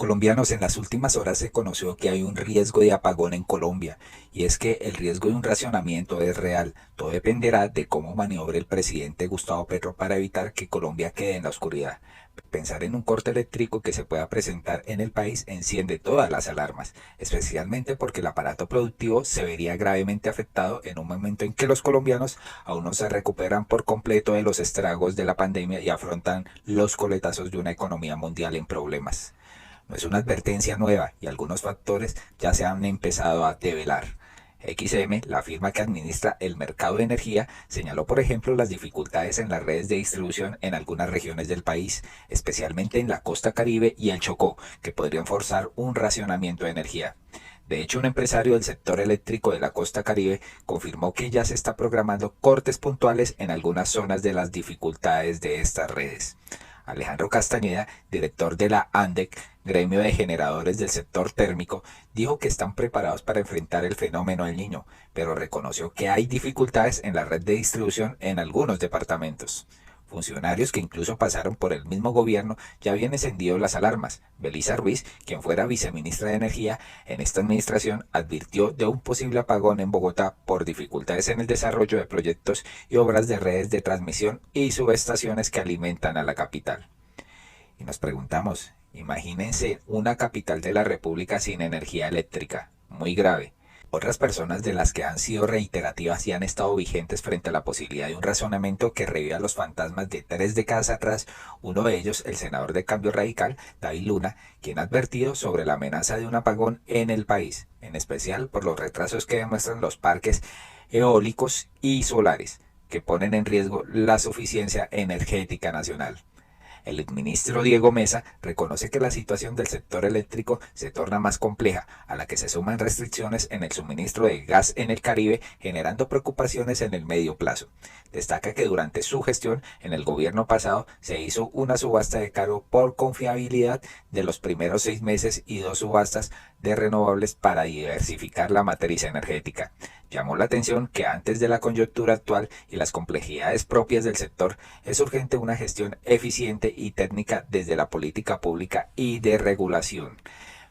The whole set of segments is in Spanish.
Colombianos, en las últimas horas se conoció que hay un riesgo de apagón en Colombia, y es que el riesgo de un racionamiento es real. Todo dependerá de cómo maniobre el presidente Gustavo Petro para evitar que Colombia quede en la oscuridad. Pensar en un corte eléctrico que se pueda presentar en el país enciende todas las alarmas, especialmente porque el aparato productivo se vería gravemente afectado en un momento en que los colombianos aún no se recuperan por completo de los estragos de la pandemia y afrontan los coletazos de una economía mundial en problemas. No es una advertencia nueva y algunos factores ya se han empezado a develar. XM, la firma que administra el mercado de energía, señaló por ejemplo las dificultades en las redes de distribución en algunas regiones del país, especialmente en la costa Caribe y el Chocó, que podrían forzar un racionamiento de energía. De hecho, un empresario del sector eléctrico de la costa Caribe confirmó que ya se está programando cortes puntuales en algunas zonas de las dificultades de estas redes. Alejandro Castañeda, director de la ANDEC, gremio de generadores del sector térmico, dijo que están preparados para enfrentar el fenómeno del Niño, pero reconoció que hay dificultades en la red de distribución en algunos departamentos. Funcionarios que incluso pasaron por el mismo gobierno ya habían encendido las alarmas. Belisa Ruiz, quien fuera viceministra de Energía en esta administración, advirtió de un posible apagón en Bogotá por dificultades en el desarrollo de proyectos y obras de redes de transmisión y subestaciones que alimentan a la capital. Y nos preguntamos, imagínense una capital de la República sin energía eléctrica, muy grave. Otras personas de las que han sido reiterativas y han estado vigentes frente a la posibilidad de un razonamiento que reviva los fantasmas de 3 décadas atrás, uno de ellos, el senador de Cambio Radical, David Luna, quien ha advertido sobre la amenaza de un apagón en el país, en especial por los retrasos que demuestran los parques eólicos y solares, que ponen en riesgo la suficiencia energética nacional. El ministro Diego Mesa reconoce que la situación del sector eléctrico se torna más compleja, a la que se suman restricciones en el suministro de gas en el Caribe, generando preocupaciones en el medio plazo. Destaca que durante su gestión en el gobierno pasado se hizo una subasta de cargo por confiabilidad de los primeros 6 meses y 2 subastas de renovables para diversificar la matriz energética. Llamó la atención que antes de la coyuntura actual y las complejidades propias del sector, es urgente una gestión eficiente y técnica desde la política pública y de regulación.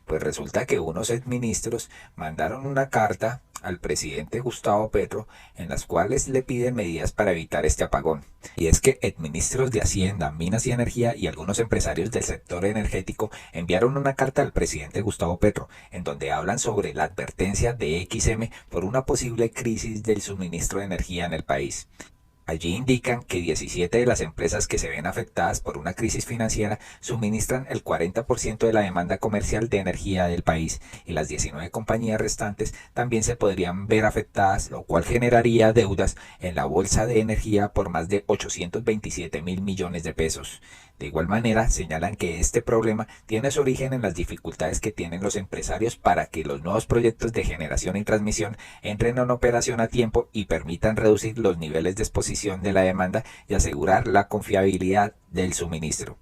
Pues resulta que unos exministros mandaron una carta al presidente Gustavo Petro en las cuales le piden medidas para evitar este apagón. Y es que exministros de Hacienda, Minas y Energía y algunos empresarios del sector energético enviaron una carta al presidente Gustavo Petro en donde hablan sobre la advertencia de XM por una posible crisis del suministro de energía en el país. Allí indican que 17 de las empresas que se ven afectadas por una crisis financiera suministran el 40% de la demanda comercial de energía del país y las 19 compañías restantes también se podrían ver afectadas, lo cual generaría deudas en la bolsa de energía por más de 827 mil millones de pesos. De igual manera, señalan que este problema tiene su origen en las dificultades que tienen los empresarios para que los nuevos proyectos de generación y transmisión entren en operación a tiempo y permitan reducir los niveles de exposición de la demanda y asegurar la confiabilidad del suministro.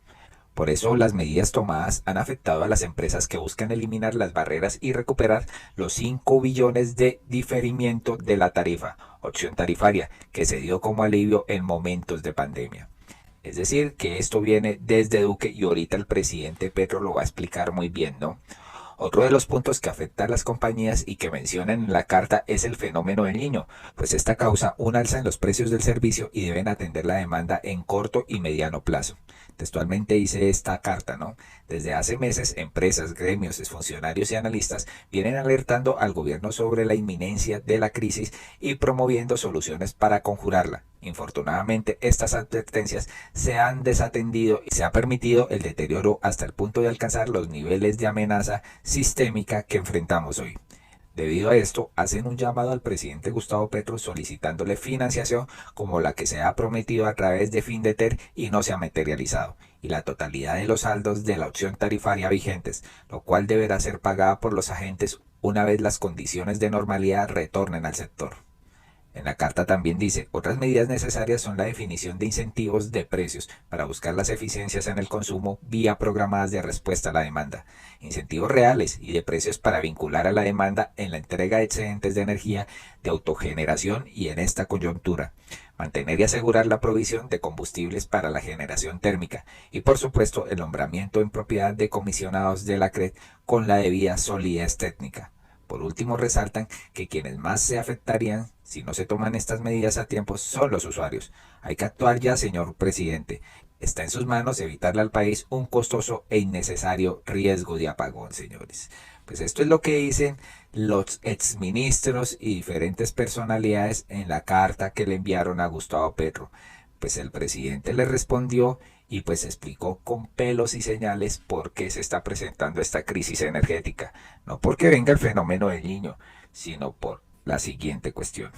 Por eso las medidas tomadas han afectado a las empresas que buscan eliminar las barreras y recuperar los 5 billones de diferimiento de la tarifa, opción tarifaria, que se dio como alivio en momentos de pandemia. Es decir, que esto viene desde Duque y ahorita el presidente Petro lo va a explicar muy bien, ¿no? Otro de los puntos que afecta a las compañías y que mencionan en la carta es el fenómeno del Niño, pues esta causa un alza en los precios del servicio y deben atender la demanda en corto y mediano plazo. Textualmente dice esta carta, ¿no? Desde hace meses, empresas, gremios, funcionarios y analistas vienen alertando al gobierno sobre la inminencia de la crisis y promoviendo soluciones para conjurarla. Infortunadamente, estas advertencias se han desatendido y se ha permitido el deterioro hasta el punto de alcanzar los niveles de amenaza sistémica que enfrentamos hoy. Debido a esto, hacen un llamado al presidente Gustavo Petro solicitándole financiación como la que se ha prometido a través de Findeter y no se ha materializado, y la totalidad de los saldos de la opción tarifaria vigentes, lo cual deberá ser pagada por los agentes una vez las condiciones de normalidad retornen al sector. En la carta también dice, otras medidas necesarias son la definición de incentivos de precios para buscar las eficiencias en el consumo vía programadas de respuesta a la demanda, incentivos reales y de precios para vincular a la demanda en la entrega de excedentes de energía de autogeneración y en esta coyuntura, mantener y asegurar la provisión de combustibles para la generación térmica y por supuesto el nombramiento en propiedad de comisionados de la CREC con la debida solidez técnica. Por último, resaltan que quienes más se afectarían si no se toman estas medidas a tiempo son los usuarios. Hay que actuar ya, señor presidente. Está en sus manos evitarle al país un costoso e innecesario riesgo de apagón, señores. Pues esto es lo que dicen los exministros y diferentes personalidades en la carta que le enviaron a Gustavo Petro. Pues el presidente le respondió y pues explicó con pelos y señales por qué se está presentando esta crisis energética. No porque venga el fenómeno del Niño, sino por la siguiente cuestión.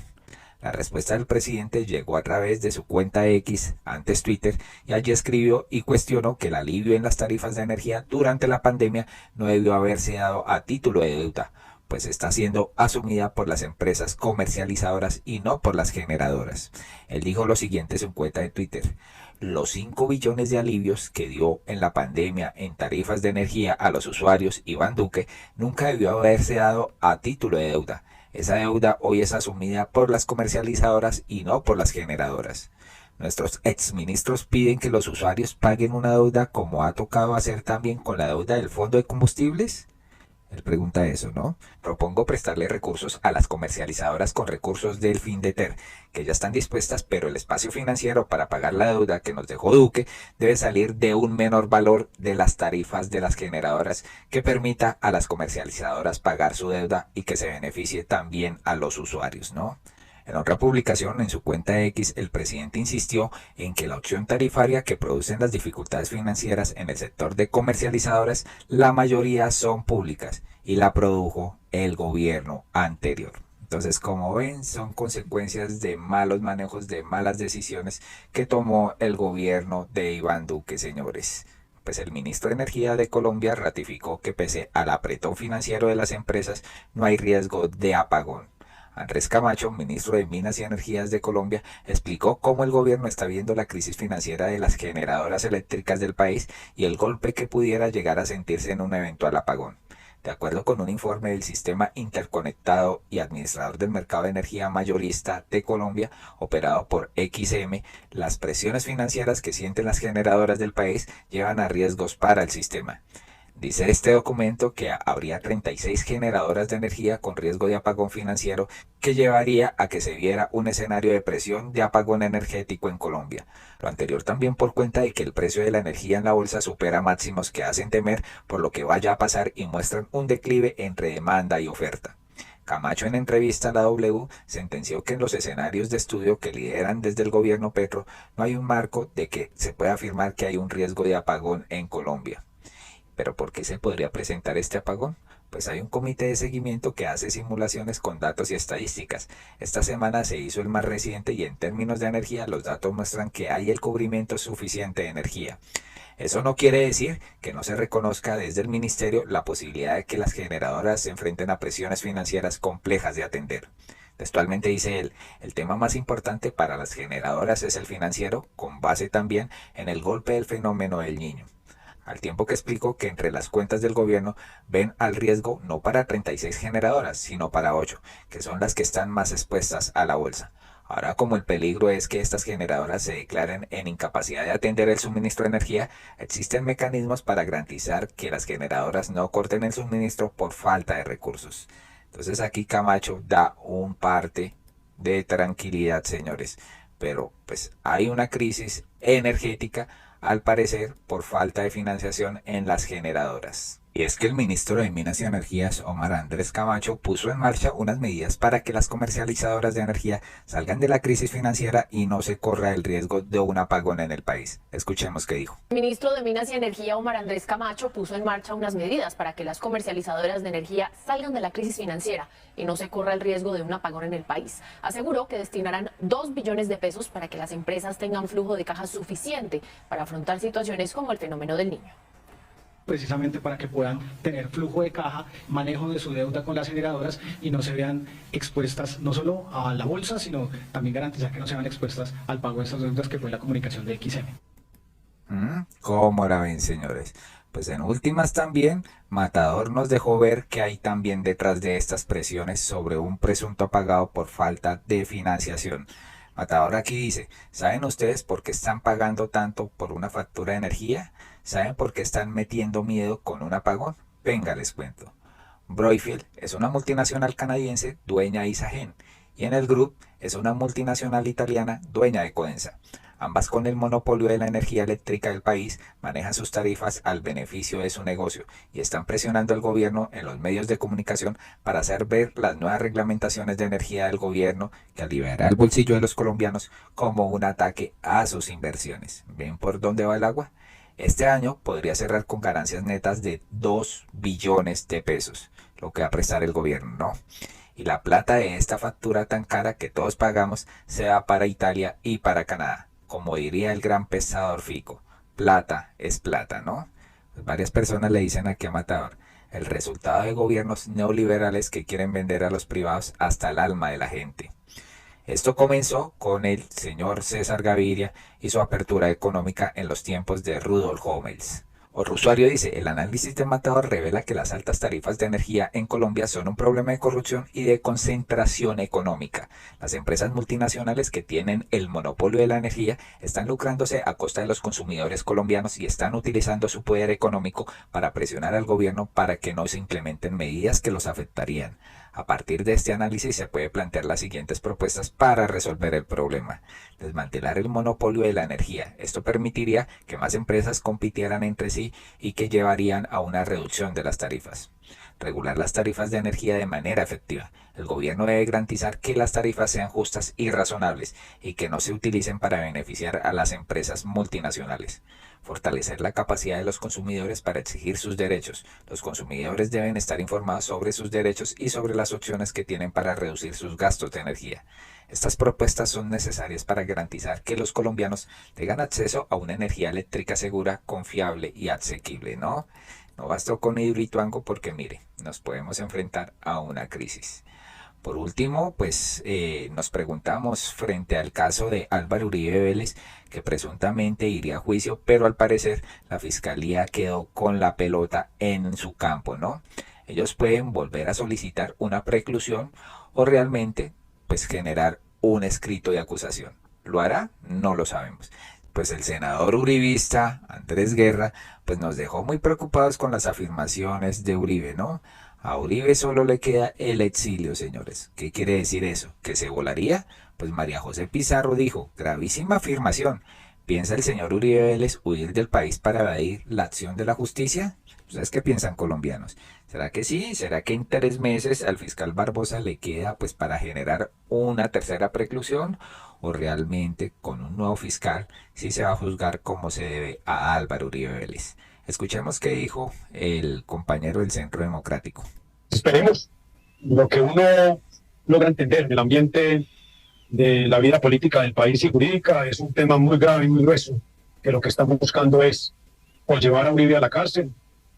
La respuesta del presidente llegó a través de su cuenta X, antes Twitter, y allí escribió y cuestionó que el alivio en las tarifas de energía durante la pandemia no debió haberse dado a título de deuda, pues está siendo asumida por las empresas comercializadoras y no por las generadoras. Él dijo lo siguiente en su cuenta de Twitter: los 5 billones de alivios que dio en la pandemia en tarifas de energía a los usuarios Iván Duque nunca debió haberse dado a título de deuda. Esa deuda hoy es asumida por las comercializadoras y no por las generadoras. Nuestros exministros piden que los usuarios paguen una deuda como ha tocado hacer también con la deuda del Fondo de Combustibles. Él pregunta eso, ¿no? Propongo prestarle recursos a las comercializadoras con recursos del FINDETER, que ya están dispuestas, pero el espacio financiero para pagar la deuda que nos dejó Duque debe salir de un menor valor de las tarifas de las generadoras que permita a las comercializadoras pagar su deuda y que se beneficie también a los usuarios, ¿no? En otra publicación en su cuenta X, el presidente insistió en que la opción tarifaria que producen las dificultades financieras en el sector de comercializadoras, la mayoría son públicas y la produjo el gobierno anterior. Entonces, como ven, son consecuencias de malos manejos, de malas decisiones que tomó el gobierno de Iván Duque, señores. Pues el ministro de Energía de Colombia ratificó que pese al apretón financiero de las empresas, no hay riesgo de apagón. Andrés Camacho, ministro de Minas y Energías de Colombia, explicó cómo el gobierno está viendo la crisis financiera de las generadoras eléctricas del país y el golpe que pudiera llegar a sentirse en un eventual apagón. De acuerdo con un informe del Sistema Interconectado y Administrador del Mercado de Energía Mayorista de Colombia, operado por XM, las presiones financieras que sienten las generadoras del país llevan a riesgos para el sistema. Dice este documento que habría 36 generadoras de energía con riesgo de apagón financiero que llevaría a que se viera un escenario de presión de apagón energético en Colombia. Lo anterior también por cuenta de que el precio de la energía en la bolsa supera máximos que hacen temer por lo que vaya a pasar y muestran un declive entre demanda y oferta. Camacho en entrevista a la W sentenció que en los escenarios de estudio que lideran desde el gobierno Petro no hay un marco de que se pueda afirmar que hay un riesgo de apagón en Colombia. ¿Pero por qué se podría presentar este apagón? Pues hay un comité de seguimiento que hace simulaciones con datos y estadísticas. Esta semana se hizo el más reciente y en términos de energía los datos muestran que hay el cubrimiento suficiente de energía. Eso no quiere decir que no se reconozca desde el ministerio la posibilidad de que las generadoras se enfrenten a presiones financieras complejas de atender. Textualmente dice él, el tema más importante para las generadoras es el financiero, con base también en el golpe del fenómeno del Niño. Al tiempo que explicó que entre las cuentas del gobierno ven al riesgo no para 36 generadoras, sino para 8, que son las que están más expuestas a la bolsa. Ahora, como el peligro es que estas generadoras se declaren en incapacidad de atender el suministro de energía, existen mecanismos para garantizar que las generadoras no corten el suministro por falta de recursos. Entonces aquí Camacho da un parte de tranquilidad, señores, pero pues hay una crisis energética al parecer por falta de financiación en las generadoras. Y es que el ministro de Minas y Energías, Omar Andrés Camacho, puso en marcha unas medidas para que las comercializadoras de energía salgan de la crisis financiera y no se corra el riesgo de un apagón en el país. Escuchemos qué dijo. El ministro de Minas y Energía, Omar Andrés Camacho, puso en marcha unas medidas para que las comercializadoras de energía salgan de la crisis financiera y no se corra el riesgo de un apagón en el país. Aseguró que destinarán 2 billones de pesos para que las empresas tengan flujo de caja suficiente para afrontar situaciones como el fenómeno del Niño. precisamente para que puedan tener flujo de caja, manejo de su deuda con las generadoras y no se vean expuestas no solo a la bolsa, sino también garantizar que no se vean expuestas al pago de estas deudas, que fue la comunicación de XM. ¿Cómo la ven, señores? Pues en últimas también, Matador nos dejó ver que hay también detrás de estas presiones sobre un presunto apagado por falta de financiación. Matador aquí dice, ¿saben ustedes por qué están pagando tanto por una factura de energía? ¿Saben por qué están metiendo miedo con un apagón? Venga, les cuento. Brookfield es una multinacional canadiense dueña de Isagen y en el Group es una multinacional italiana dueña de Codensa. Ambas con el monopolio de la energía eléctrica del país manejan sus tarifas al beneficio de su negocio y están presionando al gobierno en los medios de comunicación para hacer ver las nuevas reglamentaciones de energía del gobierno que aliviará el bolsillo de los colombianos como un ataque a sus inversiones. ¿Ven por dónde va el agua? Este año podría cerrar con ganancias netas de 2 billones de pesos, lo que va a prestar el gobierno, ¿no? Y la plata de esta factura tan cara que todos pagamos se va para Italia y para Canadá. Como diría el gran pensador Fico, plata es plata, ¿no? Pues varias personas le dicen aquí a Matador, el resultado de gobiernos neoliberales que quieren vender a los privados hasta el alma de la gente. Esto comenzó con el señor César Gaviria y su apertura económica en los tiempos de Rudolf Homels. Otro usuario dice, el análisis de Matador revela que las altas tarifas de energía en Colombia son un problema de corrupción y de concentración económica. Las empresas multinacionales que tienen el monopolio de la energía están lucrándose a costa de los consumidores colombianos y están utilizando su poder económico para presionar al gobierno para que no se implementen medidas que los afectarían. A partir de este análisis se puede plantear las siguientes propuestas para resolver el problema. Desmantelar el monopolio de la energía. Esto permitiría que más empresas compitieran entre sí y que llevarían a una reducción de las tarifas. Regular las tarifas de energía de manera efectiva. El gobierno debe garantizar que las tarifas sean justas y razonables y que no se utilicen para beneficiar a las empresas multinacionales. Fortalecer la capacidad de los consumidores para exigir sus derechos. Los consumidores deben estar informados sobre sus derechos y sobre las opciones que tienen para reducir sus gastos de energía. Estas propuestas son necesarias para garantizar que los colombianos tengan acceso a una energía eléctrica segura, confiable y asequible, ¿no? No bastó con Hidroituango porque mire, nos podemos enfrentar a una crisis. Por último, pues nos preguntamos frente al caso de Álvaro Uribe Vélez, que presuntamente iría a juicio, pero al parecer la fiscalía quedó con la pelota en su campo, ¿no? Ellos pueden volver a solicitar una preclusión o realmente pues generar un escrito de acusación. ¿Lo hará? No lo sabemos. Pues el senador uribista Andrés Guerra pues nos dejó muy preocupados con las afirmaciones de Uribe, ¿no? A Uribe solo le queda el exilio, señores. ¿Qué quiere decir eso? ¿Que se volaría? Pues María José Pizarro dijo, gravísima afirmación. ¿Piensa el señor Uribe Vélez huir del país para evadir la acción de la justicia? ¿Ustedes qué piensan, colombianos? ¿Será que sí? ¿Será que en 3 meses al fiscal Barbosa le queda pues para generar una tercera preclusión? ¿O realmente con un nuevo fiscal sí se va a juzgar como se debe a Álvaro Uribe Vélez? Escuchemos qué dijo el compañero del Centro Democrático. Esperemos. Lo que uno logra entender del ambiente de la vida política del país y jurídica es un tema muy grave y muy grueso, que lo que estamos buscando es o llevar a Uribe a la cárcel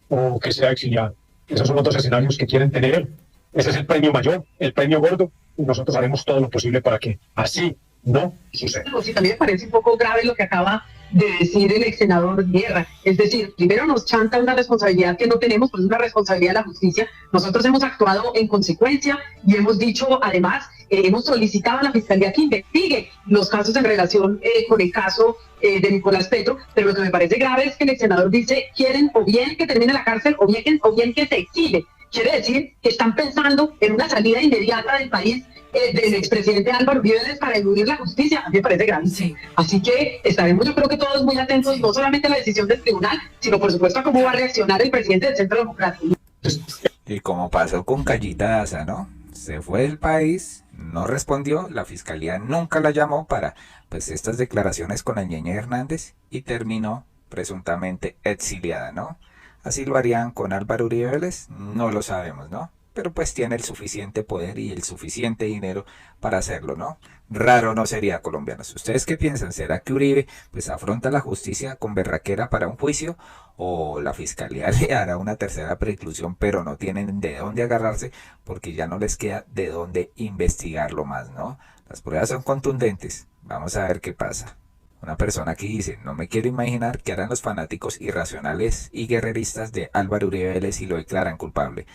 o que sea exiliado. Esos son los 2 escenarios que quieren tener. Ese es el premio mayor, el premio gordo, y nosotros haremos todo lo posible para que así no suceda. Sí, también me parece un poco grave lo que acaba de decir el ex senador Guerra. Es decir, primero nos chanta una responsabilidad que no tenemos, pues una responsabilidad de la justicia. Nosotros hemos actuado en consecuencia y hemos dicho, además, hemos solicitado a la Fiscalía que investigue los casos en relación con el caso de Nicolás Petro, pero lo que me parece grave es que el ex senador dice, quieren o bien que termine la cárcel o bien que se exile. Quiere decir que están pensando en una salida inmediata del país del expresidente Álvaro Uribe Vélez para eludir la justicia. A mí me parece grave. Sí. Así que estaremos, yo creo que todos muy atentos, no solamente a la decisión del tribunal, sino por supuesto a cómo va a reaccionar el presidente del Centro Democrático. Y como pasó con Callita Daza, ¿no? Se fue del país, no respondió, la fiscalía nunca la llamó para pues estas declaraciones con Ñeñe Hernández y terminó presuntamente exiliada, ¿no? Así lo harían con Álvaro Uribe Vélez, no lo sabemos, ¿no? pero pues tiene el suficiente poder y el suficiente dinero para hacerlo, ¿no? Raro no sería, colombianos. ¿Ustedes qué piensan? ¿Será que Uribe pues afronta la justicia con berraquera para un juicio? ¿O la fiscalía le hará una tercera preclusión, pero no tienen de dónde agarrarse porque ya no les queda de dónde investigarlo más, ¿no? Las pruebas son contundentes. Vamos a ver qué pasa. Una persona aquí dice, no me quiero imaginar qué harán los fanáticos irracionales y guerreristas de Álvaro Uribe Vélez si lo declaran culpable.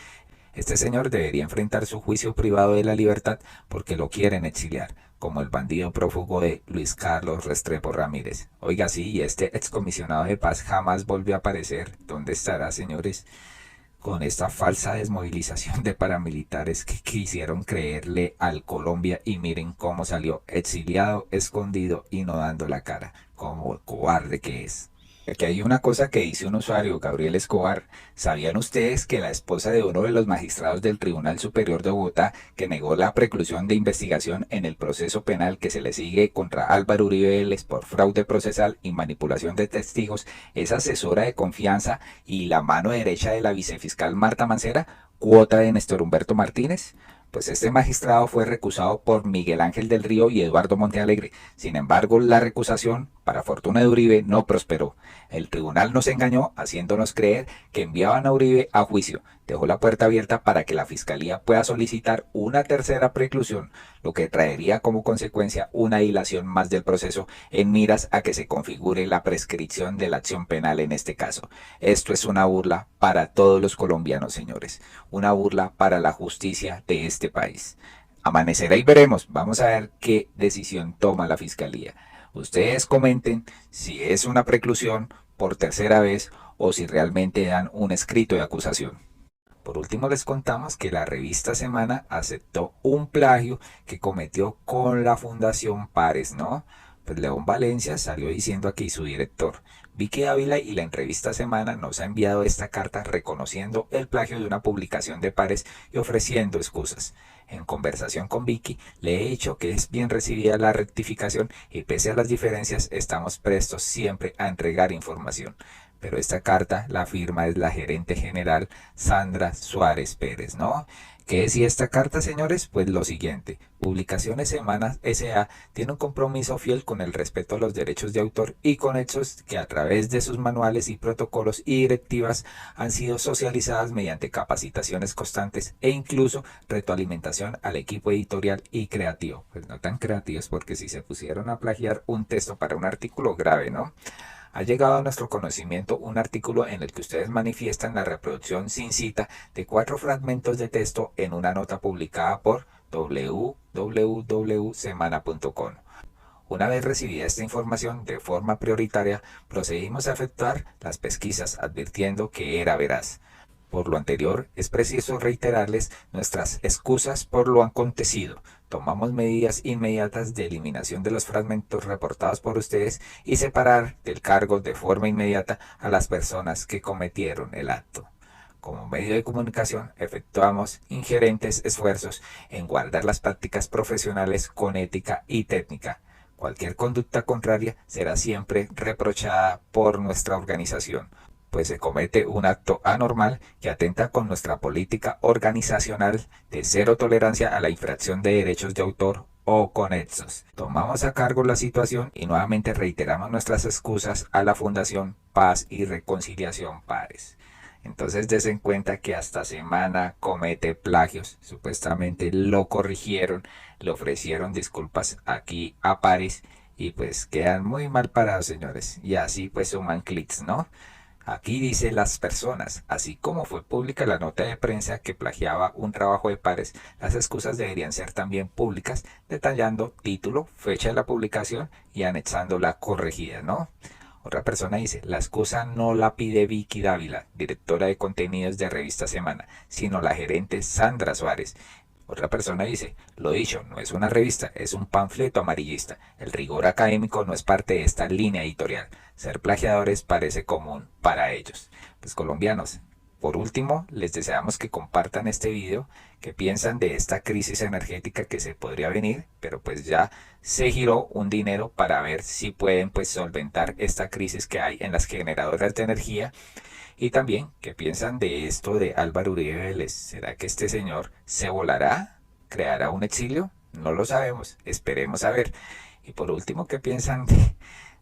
Este señor debería enfrentar su juicio privado de la libertad porque lo quieren exiliar, como el bandido prófugo de Luis Carlos Restrepo Ramírez. Oiga, sí, y este excomisionado de paz jamás volvió a aparecer. ¿Dónde estará, señores? Con esta falsa desmovilización de paramilitares que quisieron creerle al Colombia y miren cómo salió exiliado, escondido y no dando la cara, como cobarde que es. Aquí hay una cosa que dice un usuario, Gabriel Escobar. ¿Sabían ustedes que la esposa de uno de los magistrados del Tribunal Superior de Bogotá, que negó la preclusión de investigación en el proceso penal que se le sigue contra Álvaro Uribe Vélez por fraude procesal y manipulación de testigos, es asesora de confianza y la mano derecha de la vicefiscal Marta Mancera, cuota de Néstor Humberto Martínez? Pues este magistrado fue recusado por Miguel Ángel del Río y Eduardo Montealegre. Sin embargo, la recusación, para fortuna de Uribe, no prosperó. El tribunal nos engañó haciéndonos creer que enviaban a Uribe a juicio. Dejó la puerta abierta para que la fiscalía pueda solicitar una tercera preclusión, lo que traería como consecuencia una dilación más del proceso en miras a que se configure la prescripción de la acción penal en este caso. Esto es una burla para todos los colombianos, señores. Una burla para la justicia de este país. Amanecerá y veremos. Vamos a ver qué decisión toma la fiscalía. Ustedes comenten si es una preclusión por tercera vez o si realmente dan un escrito de acusación. Por último les contamos que la revista Semana aceptó un plagio que cometió con la Fundación Pares, ¿no? Pues León Valencia salió diciendo aquí su director. Vicky Ávila y la revista Semana nos ha enviado esta carta reconociendo el plagio de una publicación de Pares y ofreciendo excusas. En conversación con Vicky le he dicho que es bien recibida la rectificación y pese a las diferencias estamos prestos siempre a entregar información. Pero esta carta la firma es la gerente general Sandra Suárez Pérez, ¿no? ¿Qué decía esta carta, señores? Pues lo siguiente, Publicaciones Semanas S.A. tiene un compromiso fiel con el respeto a los derechos de autor y con hechos que a través de sus manuales y protocolos y directivas han sido socializadas mediante capacitaciones constantes e incluso retroalimentación al equipo editorial y creativo. Pues no tan creativos porque si se pusieron a plagiar un texto para un artículo grave, ¿no? Ha llegado a nuestro conocimiento un artículo en el que ustedes manifiestan la reproducción sin cita de 4 fragmentos de texto en una nota publicada por www.semana.com. Una vez recibida esta información de forma prioritaria, procedimos a efectuar las pesquisas advirtiendo que era veraz. Por lo anterior, es preciso reiterarles nuestras excusas por lo acontecido. Tomamos medidas inmediatas de eliminación de los fragmentos reportados por ustedes y separar del cargo de forma inmediata a las personas que cometieron el acto. Como medio de comunicación, efectuamos ingerentes esfuerzos en guardar las prácticas profesionales con ética y técnica. Cualquier conducta contraria será siempre reprochada por nuestra organización, pues se comete un acto anormal que atenta con nuestra política organizacional de cero tolerancia a la infracción de derechos de autor o conexos. Tomamos a cargo la situación y nuevamente reiteramos nuestras excusas a la Fundación Paz y Reconciliación Pares. Entonces desen cuenta que hasta Semana comete plagios. Supuestamente lo corrigieron, le ofrecieron disculpas aquí a Pares y pues quedan muy mal parados, señores. Y así pues suman clics, ¿no? Aquí dice las personas, así como fue pública la nota de prensa que plagiaba un trabajo de Pares, las excusas deberían ser también públicas, detallando título, fecha de la publicación y anexando la corregida, ¿no? Otra persona dice, la excusa no la pide Vicky Dávila, directora de contenidos de Revista Semana, sino la gerente Sandra Suárez. Otra persona dice, lo dicho, no es una revista, es un panfleto amarillista. El rigor académico no es parte de esta línea editorial. Ser plagiadores parece común para ellos. Pues colombianos, por último, les deseamos que compartan este video, que piensan de esta crisis energética que se podría venir, pero pues ya se giró un dinero para ver si pueden pues solventar esta crisis que hay en las generadoras de energía. Y también, ¿qué piensan de esto de Álvaro Uribe Vélez? ¿Será que este señor se volará? ¿Creará un exilio? No lo sabemos, esperemos a ver. Y por último, ¿qué piensan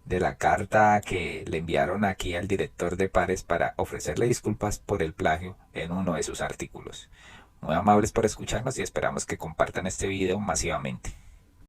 de la carta que le enviaron aquí al director de Pares para ofrecerle disculpas por el plagio en uno de sus artículos? Muy amables por escucharnos y esperamos que compartan este video masivamente.